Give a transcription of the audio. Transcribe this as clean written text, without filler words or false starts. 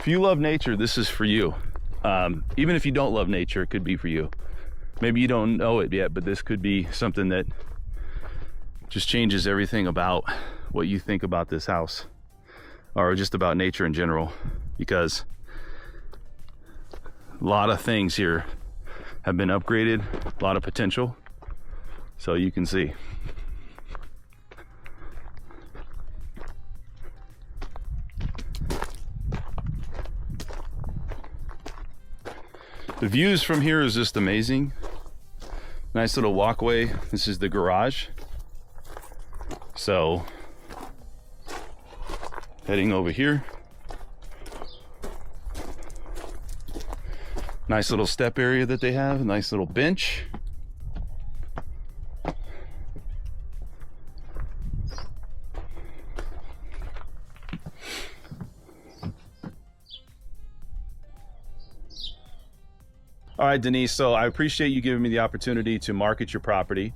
If you love nature, this is for you. Even if you don't love nature, it could be for you. Maybe you don't know it yet, but this could be something that just changes everything about what you think about this house, or just about nature in general, because a lot of things here have been upgraded, a lot of potential, so you can see. The views from here is just amazing. Nice little walkway. This is the garage. So, heading over here. Nice little step area that they have, a nice little bench. All right, Denise, so I appreciate you giving me the opportunity to market your property.